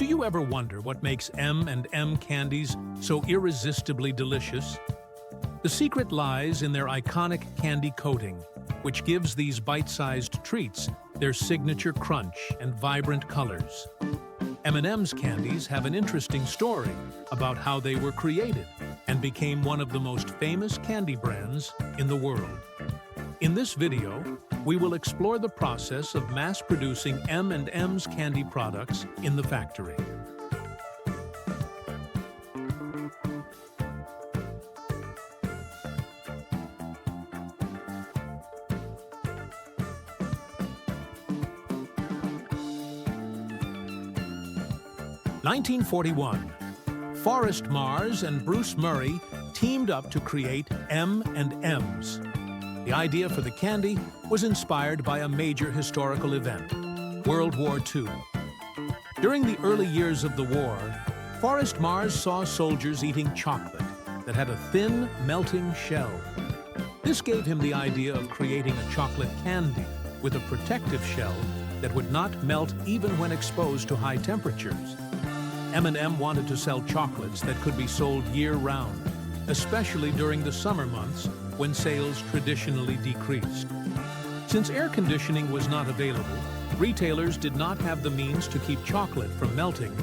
Do you ever wonder what makes M&M candies so irresistibly delicious? The secret lies in their iconic candy coating, which gives these bite-sized treats their signature crunch and vibrant colors. M&M's candies have an interesting story about how they were created and became one of the most famous candy brands in the world. In this video, we will explore the process of mass-producing M&M's candy products in the factory. (1941). Forrest Mars and Bruce Murray teamed up to create M&M's. The idea for the candy was inspired by a major historical event, World War II. During the early years of the war, Forrest Mars saw soldiers eating chocolate that had a thin, melting shell. This gave him the idea of creating a chocolate candy with a protective shell that would not melt even when exposed to high temperatures. M&M wanted to sell chocolates that could be sold year-round, especially during the summer months when sales traditionally decreased. Since air conditioning was not available, retailers did not have the means to keep chocolate from melting,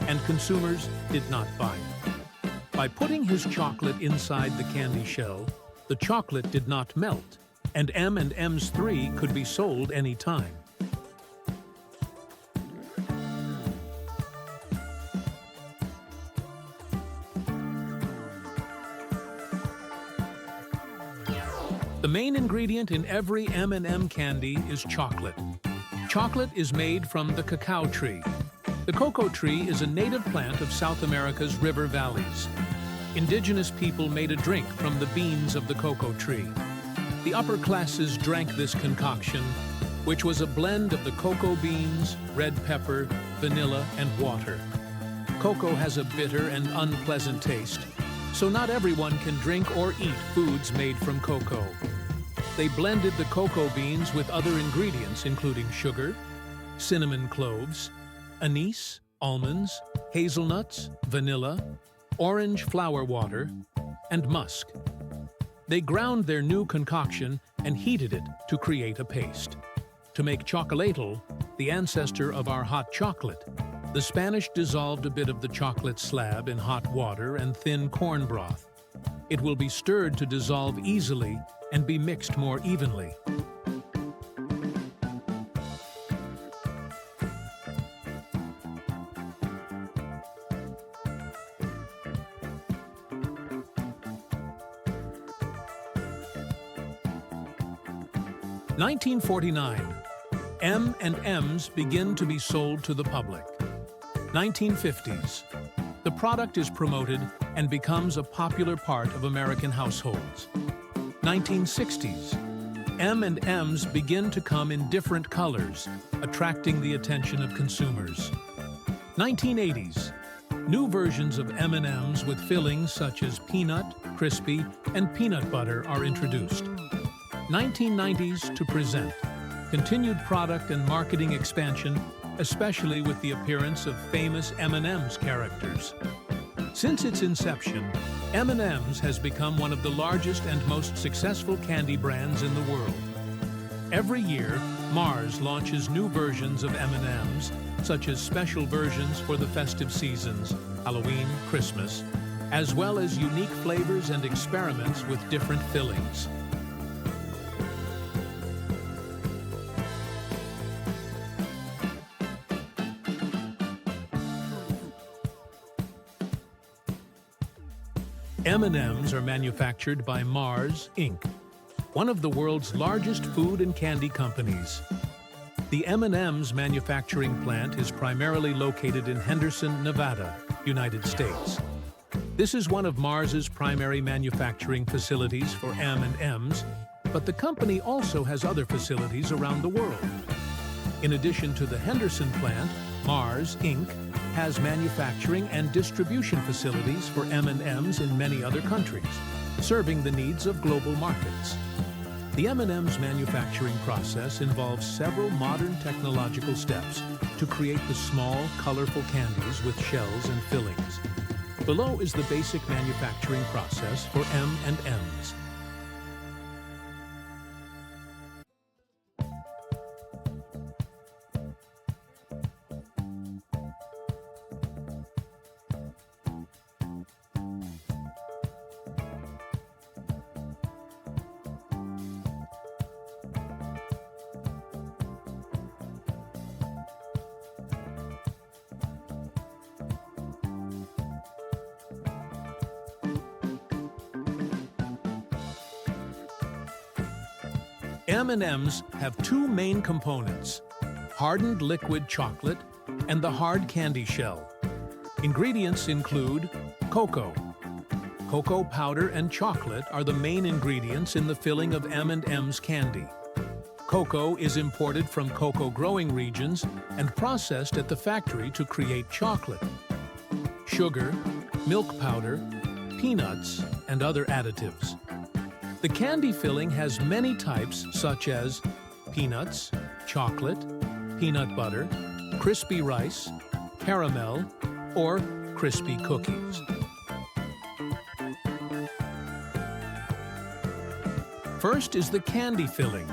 and consumers did not buy it. By putting his chocolate inside the candy shell, the chocolate did not melt, and M&M's 3 could be sold anytime. The main ingredient in every M&M candy is chocolate. Chocolate is made from the cacao tree. The cocoa tree is a native plant of South America's river valleys. Indigenous people made a drink from the beans of the cocoa tree. The upper classes drank this concoction, which was a blend of the cocoa beans, red pepper, vanilla, and water. Cocoa has a bitter and unpleasant taste, so not everyone can drink or eat foods made from cocoa. They blended the cocoa beans with other ingredients including sugar, cinnamon cloves, anise, almonds, hazelnuts, vanilla, orange flower water, and musk. They ground their new concoction and heated it to create a paste. To make chocolatl, the ancestor of our hot chocolate, the Spanish dissolved a bit of the chocolate slab in hot water and thin corn broth. It will be stirred to dissolve easily and be mixed more evenly. (1949). M&M's begin to be sold to the public. 1950s. The product is promoted and becomes a popular part of American households. 1960s. M&M's begin to come in different colors, attracting the attention of consumers. 1980s. New versions of M&M's with fillings such as peanut, crispy, and peanut butter are introduced. 1990s to present. Continued product and marketing expansion, especially with the appearance of famous M&M's characters. Since its inception, M&M's has become one of the largest and most successful candy brands in the world. Every year, Mars launches new versions of M&M's, such as special versions for the festive seasons, Halloween, Christmas, as well as unique flavors and experiments with different fillings. M&M's are manufactured by Mars, Inc., one of the world's largest food and candy companies. The M&M's manufacturing plant is primarily located in Henderson, Nevada, United States. This is one of Mars's primary manufacturing facilities for M&M's, but the company also has other facilities around the world. In addition to the Henderson plant, Mars, Inc. has manufacturing and distribution facilities for M&M's in many other countries, serving the needs of global markets. The M&M's manufacturing process involves several modern technological steps to create the small, colorful candies with shells and fillings. Below is the basic manufacturing process for M&M's. M&M's have two main components, hardened liquid chocolate and the hard candy shell. Ingredients include cocoa. Cocoa powder and chocolate are the main ingredients in the filling of M&M's candy. Cocoa is imported from cocoa growing regions and processed at the factory to create chocolate. Sugar, milk powder, peanuts, and other additives. The candy filling has many types such as peanuts, chocolate, peanut butter, crispy rice, caramel, or crispy cookies. First is the candy filling.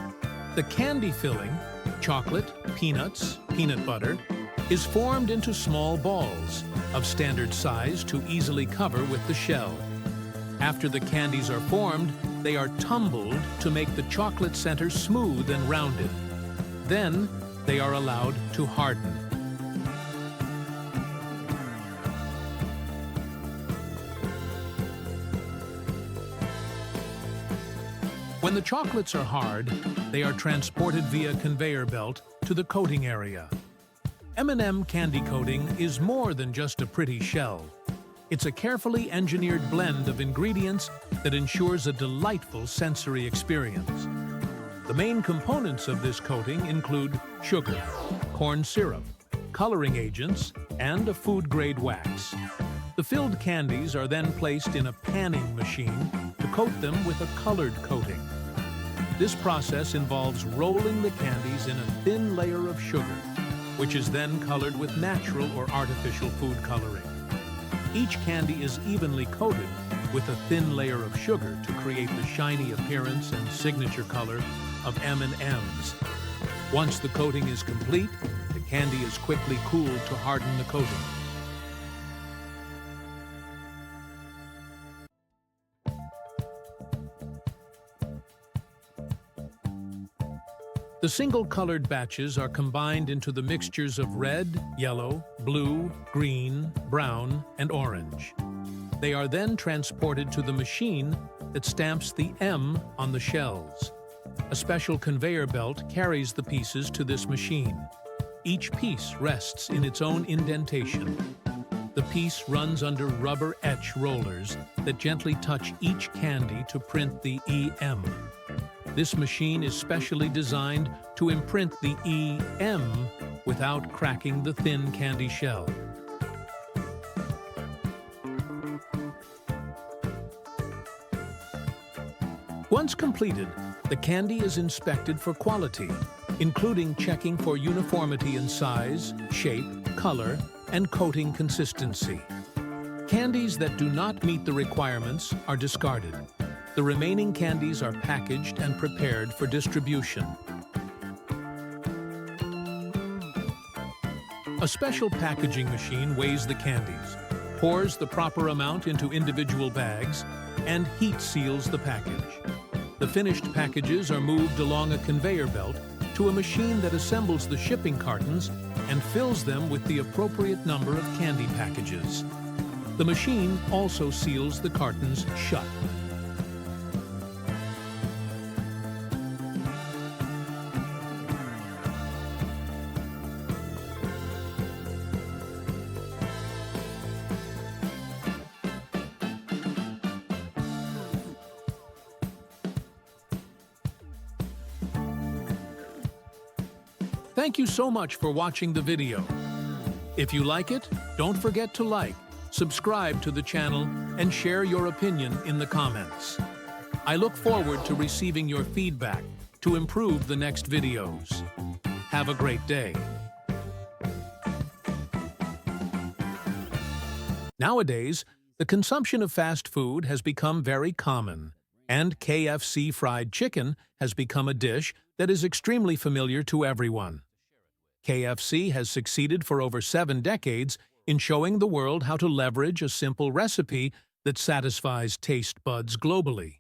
The candy filling, chocolate, peanuts, peanut butter, is formed into small balls of standard size to easily cover with the shell. After the candies are formed, they are tumbled to make the chocolate center smooth and rounded. Then, they are allowed to harden. When the chocolates are hard, they are transported via conveyor belt to the coating area. M&M candy coating is more than just a pretty shell. It's a carefully engineered blend of ingredients that ensures a delightful sensory experience. The main components of this coating include sugar, corn syrup, coloring agents, and a food-grade wax. The filled candies are then placed in a panning machine to coat them with a colored coating. This process involves rolling the candies in a thin layer of sugar, which is then colored with natural or artificial food coloring. Each candy is evenly coated with a thin layer of sugar to create the shiny appearance and signature color of M&M's. Once the coating is complete, the candy is quickly cooled to harden the coating. The single-colored batches are combined into the mixtures of red, yellow, blue, green, brown, and orange. They are then transported to the machine that stamps the M on the shells. A special conveyor belt carries the pieces to this machine. Each piece rests in its own indentation. The piece runs under rubber etch rollers that gently touch each candy to print the EM. This machine is specially designed to imprint the EM without cracking the thin candy shell. Once completed, the candy is inspected for quality, including checking for uniformity in size, shape, color, and coating consistency. Candies that do not meet the requirements are discarded. The remaining candies are packaged and prepared for distribution. A special packaging machine weighs the candies, pours the proper amount into individual bags, and heat seals the package. The finished packages are moved along a conveyor belt to a machine that assembles the shipping cartons and fills them with the appropriate number of candy packages. The machine also seals the cartons shut. Thank you so much for watching the video. If you like it, don't forget to like, subscribe to the channel, and share your opinion in the comments. I look forward to receiving your feedback to improve the next videos. Have a great day. Nowadays, the consumption of fast food has become very common, and KFC fried chicken has become a dish that is extremely familiar to everyone. KFC has succeeded for over 7 decades in showing the world how to leverage a simple recipe that satisfies taste buds globally.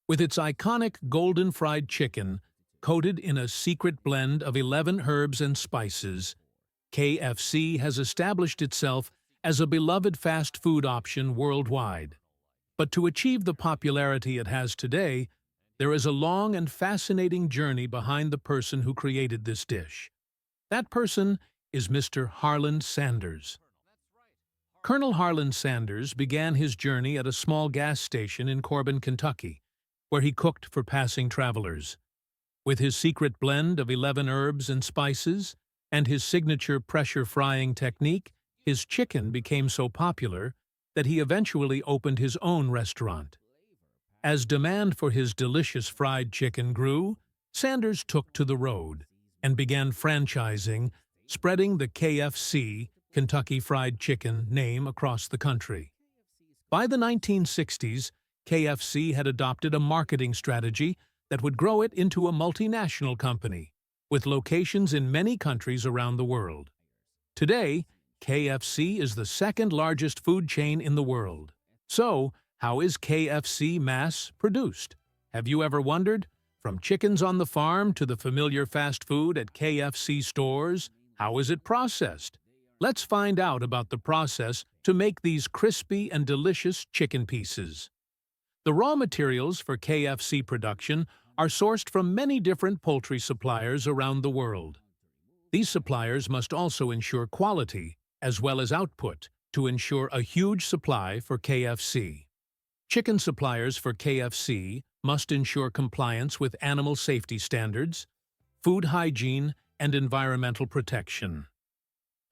With its iconic golden fried chicken, coated in a secret blend of 11 herbs and spices, KFC has established itself as a beloved fast food option worldwide. But to achieve the popularity it has today, there is a long and fascinating journey behind the person who created this dish. That person is Mr. Harland Sanders. Colonel Harland Sanders began his journey at a small gas station in Corbin, Kentucky, where he cooked for passing travelers. With his secret blend of 11 herbs and spices and his signature pressure frying technique, his chicken became so popular that he eventually opened his own restaurant. As demand for his delicious fried chicken grew, Sanders took to the road and began franchising, spreading the KFC, Kentucky Fried Chicken, name across the country. By the 1960s, KFC had adopted a marketing strategy that would grow it into a multinational company, with locations in many countries around the world. Today, KFC is the second largest food chain in the world. So, how is KFC mass-produced? Have you ever wondered? From chickens on the farm to the familiar fast food at KFC stores, how is it processed? Let's find out about the process to make these crispy and delicious chicken pieces. The raw materials for KFC production are sourced from many different poultry suppliers around the world. These suppliers must also ensure quality, as well as output, to ensure a huge supply for KFC. Chicken suppliers for KFC must ensure compliance with animal safety standards, food hygiene, and environmental protection.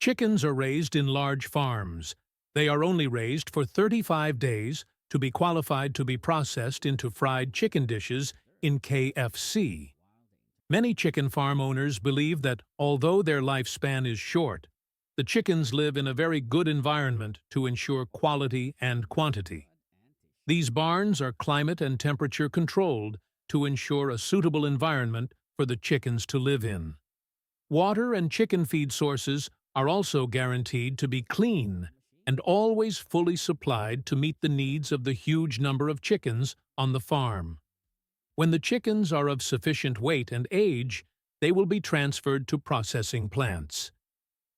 Chickens are raised in large farms. They are only raised for 35 days to be qualified to be processed into fried chicken dishes in KFC. Many chicken farm owners believe that although their lifespan is short, the chickens live in a very good environment to ensure quality and quantity. These barns are climate and temperature controlled to ensure a suitable environment for the chickens to live in. Water and chicken feed sources are also guaranteed to be clean and always fully supplied to meet the needs of the huge number of chickens on the farm. When the chickens are of sufficient weight and age, they will be transferred to processing plants.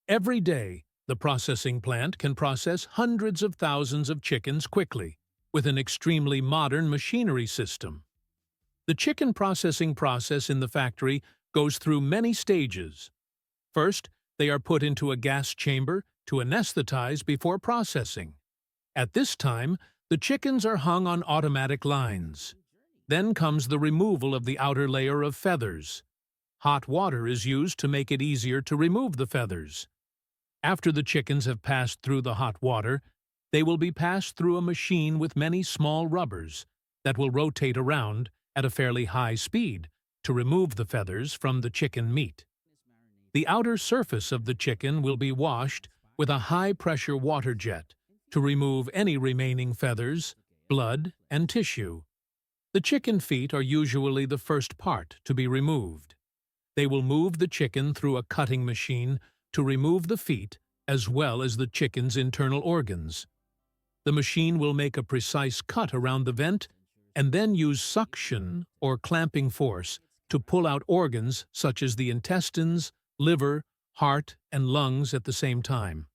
Every day, the processing plant can process hundreds of thousands of chickens quickly, with an extremely modern machinery system. The chicken processing process in the factory goes through many stages. First, they are put into a gas chamber to anesthetize before processing. At this time, the chickens are hung on automatic lines. Then comes the removal of the outer layer of feathers. Hot water is used to make it easier to remove the feathers. After the chickens have passed through the hot water, they will be passed through a machine with many small rubbers that will rotate around at a fairly high speed to remove the feathers from the chicken meat. The outer surface of the chicken will be washed with a high-pressure water jet to remove any remaining feathers, blood, and tissue. The chicken feet are usually the first part to be removed. They will move the chicken through a cutting machine to remove the feet as well as the chicken's internal organs. The machine will make a precise cut around the vent and then use suction or clamping force to pull out organs such as the intestines, liver, heart, and lungs at the same time.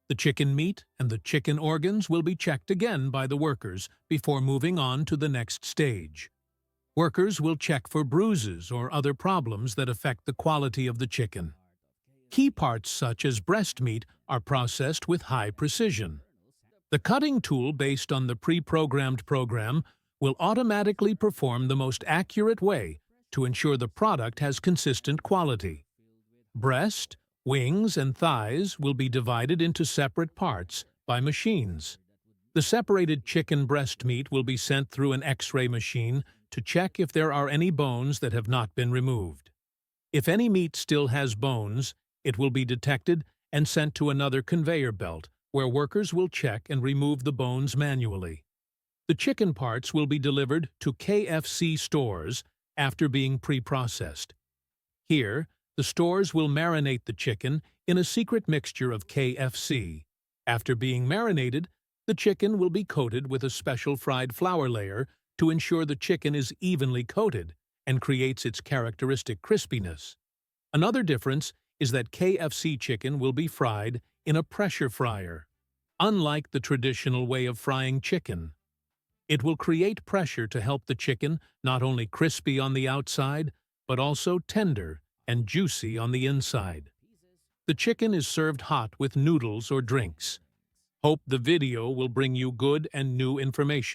The chicken meat and the chicken organs will be checked again by the workers before moving on to the next stage. Workers will check for bruises or other problems that affect the quality of the chicken. Key parts such as breast meat are processed with high precision. The cutting tool based on the pre-programmed program will automatically perform the most accurate way to ensure the product has consistent quality. Breast, wings, and thighs will be divided into separate parts by machines. The separated chicken breast meat will be sent through an X-ray machine to check if there are any bones that have not been removed. If any meat still has bones, it will be detected and sent to another conveyor belt, where workers will check and remove the bones manually. The chicken parts will be delivered to KFC stores after being pre-processed. Here, the stores will marinate the chicken in a secret mixture of KFC. After being marinated, the chicken will be coated with a special fried flour layer to ensure the chicken is evenly coated and creates its characteristic crispiness. Another difference is that KFC chicken will be fried in a pressure fryer. Unlike the traditional way of frying chicken, it will create pressure to help the chicken not only crispy on the outside, but also tender and juicy on the inside. The chicken is served hot with noodles or drinks. Hope the video will bring you good and new information.